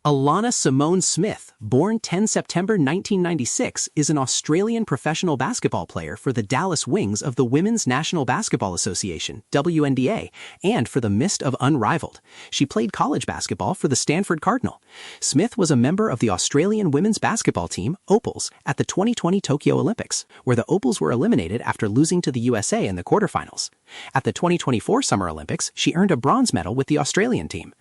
Alanna Simone Smith, born 10 September 1996, is an Australian professional basketball player for the Dallas Wings of the Women's National Basketball Association, WNBA, and for the Mist of Unrivaled. She played college basketball for the Stanford Cardinal. Smith was a member of the Australian women's basketball team, Opals, at the 2020 Tokyo Olympics, where the Opals were eliminated after losing to the USA in the quarterfinals. At the 2024 Summer Olympics, she earned a bronze medal with the Australian team.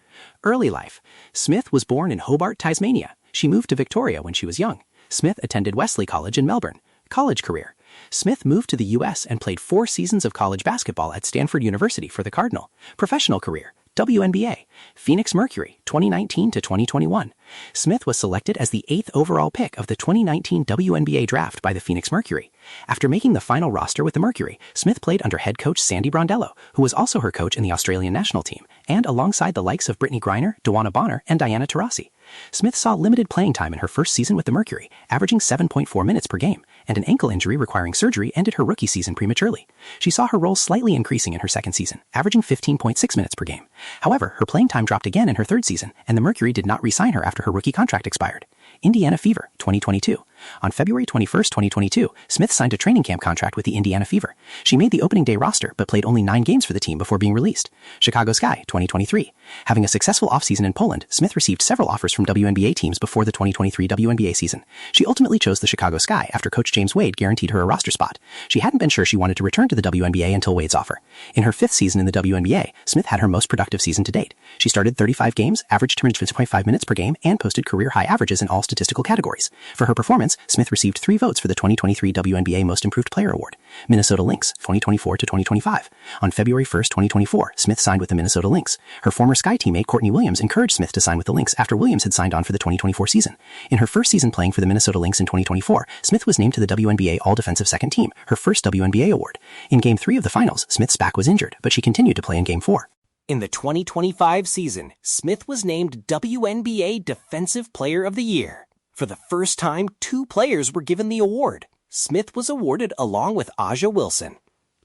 Early life. Smith was born in Hobart, Tasmania. She moved to Victoria when she was young. Smith attended Wesley College in Melbourne. College career. Smith moved to the U.S. and played 4 seasons of college basketball at Stanford University for the Cardinal. Professional career. WNBA. Phoenix Mercury, 2019 to 2021. Smith was selected as the 8th overall pick of the 2019 WNBA draft by the Phoenix Mercury. After making the final roster with the Mercury, Smith played under head coach Sandy Brondello, who was also her coach in the Australian national team, and alongside the likes of Brittany Griner, Duana Bonner, and Diana Taurasi. Smith saw limited playing time in her first season with the Mercury, averaging 7.4 minutes per game, and an ankle injury requiring surgery ended her rookie season prematurely. She saw her role slightly increasing in her second season, averaging 15.6 minutes per game. However, her playing time dropped again in her third season, and the Mercury did not re-sign her after her rookie contract expired. Indiana Fever, 2022. On February 21, 2022, Smith signed a training camp contract with the Indiana Fever. She made the opening day roster but played only 9 games for the team before being released. Chicago Sky, 2023. Having a successful offseason in Poland, Smith received several offers from WNBA teams before the 2023 WNBA season. She ultimately chose the Chicago Sky after coach James Wade guaranteed her a roster spot. She hadn't been sure she wanted to return to the WNBA until Wade's offer. In her 5th season in the WNBA, Smith had her most productive season to date. She started 35 games, averaged 250.5 minutes per game, and posted career-high averages in all statistical categories. For her performance, Smith received 3 votes for the 2023 WNBA Most Improved Player Award. Minnesota Lynx, 2024 to 2025. On February 1, 2024, Smith signed with the Minnesota Lynx. Her former Sky teammate Courtney Williams encouraged Smith to sign with the Lynx after Williams had signed on for the 2024 season. In her first season playing for the Minnesota Lynx in 2024, Smith was named to the WNBA All-Defensive Second Team, her first WNBA award. In Game 3 of the finals, Smith's back was injured, but she continued to play in Game 4. In the 2025 season, Smith was named WNBA Defensive Player of the Year. For the first time, 2 players were given the award. Smith was awarded along with Aja Wilson.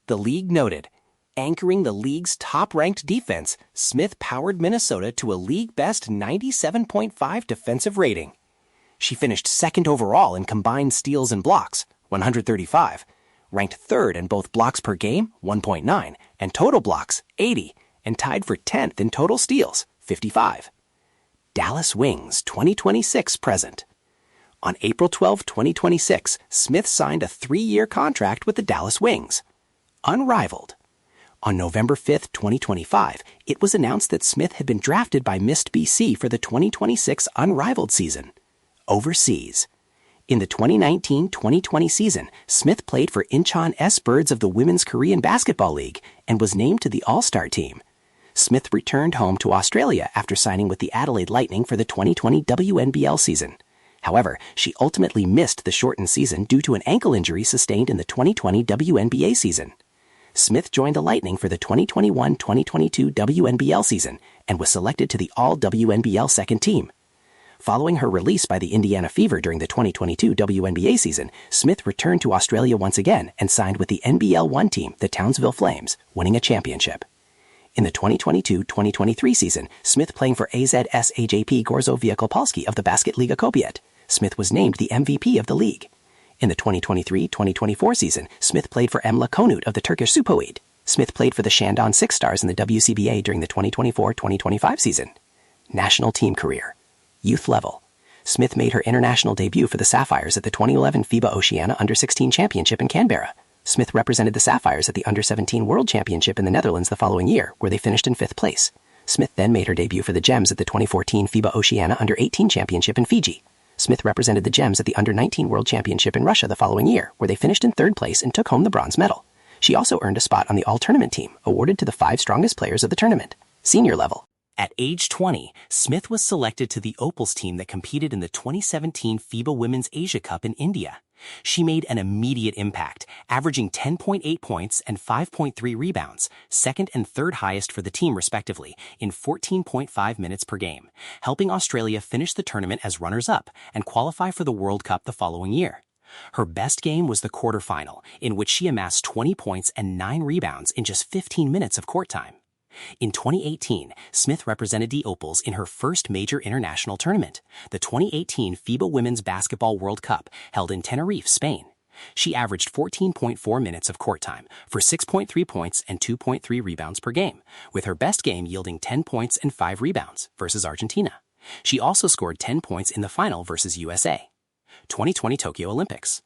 The league noted, anchoring the league's top-ranked defense, Smith powered Minnesota to a league-best 97.5 defensive rating. She finished 2nd overall in combined steals and blocks, 135, ranked 3rd in both blocks per game, 1.9, and total blocks, 80, and tied for 10th in total steals, 55. Dallas Wings 2026 present. On April 12, 2026, Smith signed a 3-year contract with the Dallas Wings. Unrivaled. On November 5, 2025, it was announced that Smith had been drafted by Mist BC for the 2026 Unrivaled season. Overseas. In the 2019-2020 season, Smith played for Incheon S-Birds of the Women's Korean Basketball League and was named to the All-Star team. Smith returned home to Australia after signing with the Adelaide Lightning for the 2020 WNBL season. However, she ultimately missed the shortened season due to an ankle injury sustained in the 2020 WNBA season. Smith joined the Lightning for the 2021-2022 WNBL season and was selected to the All-WNBL second team. Following her release by the Indiana Fever during the 2022 WNBA season, Smith returned to Australia once again and signed with the NBL 1 team, the Townsville Flames, winning a championship. In the 2022-2023 season, Smith playing for AZS AJP Gorzo Wielkopolski of the Basket Liga Kobiet. Smith was named the MVP of the league. In the 2023-2024 season, Smith played for Emla Konut of the Turkish Supoid. Smith played for the Shandong Six Stars in the WCBA during the 2024-2025 season. National team career. Youth level. Smith made her international debut for the Sapphires at the 2011 FIBA Oceania Under-16 Championship in Canberra. Smith represented the Sapphires at the Under-17 World Championship in the Netherlands the following year, where they finished in 5th place. Smith then made her debut for the Gems at the 2014 FIBA Oceania Under-18 Championship in Fiji. Smith represented the Gems at the Under-19 World Championship in Russia the following year, where they finished in 3rd place and took home the bronze medal. She also earned a spot on the All-Tournament team, awarded to the 5 strongest players of the tournament. Senior level. At age 20, Smith was selected to the Opals team that competed in the 2017 FIBA Women's Asia Cup in India. She made an immediate impact, averaging 10.8 points and 5.3 rebounds, 2nd and 3rd highest for the team respectively, in 14.5 minutes per game, helping Australia finish the tournament as runners-up and qualify for the World Cup the following year. Her best game was the quarterfinal, in which she amassed 20 points and 9 rebounds in just 15 minutes of court time. In 2018, Smith represented the Opals in her first major international tournament, the 2018 FIBA Women's Basketball World Cup held in Tenerife, Spain. She averaged 14.4 minutes of court time for 6.3 points and 2.3 rebounds per game, with her best game yielding 10 points and 5 rebounds versus Argentina. She also scored 10 points in the final versus USA. 2020 Tokyo Olympics.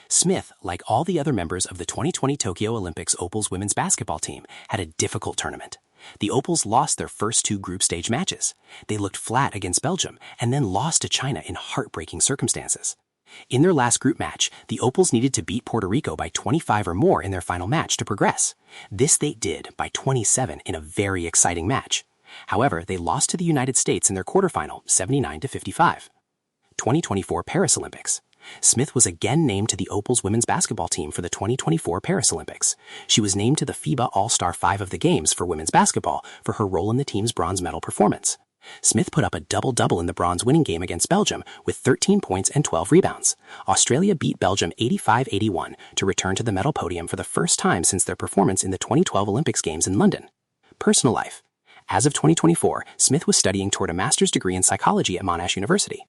Smith, like all the other members of the 2020 Tokyo Olympics Opals women's basketball team, had a difficult tournament. The Opals lost their first 2 group stage matches. They looked flat against Belgium and then lost to China in heartbreaking circumstances. In their last group match, the Opals needed to beat Puerto Rico by 25 or more in their final match to progress. This they did by 27 in a very exciting match. However, they lost to the United States in their quarterfinal, 79-55. 2024 Paris Olympics. Smith was again named to the Opals women's basketball team for the 2024 Paris Olympics. She was named to the FIBA All-Star 5 of the Games for women's basketball for her role in the team's bronze medal performance. Smith put up a double-double in the bronze winning game against Belgium with 13 points and 12 rebounds. Australia beat Belgium 85-81 to return to the medal podium for the first time since their performance in the 2012 Olympics Games in London. Personal life. As of 2024, Smith was studying toward a master's degree in psychology at Monash University.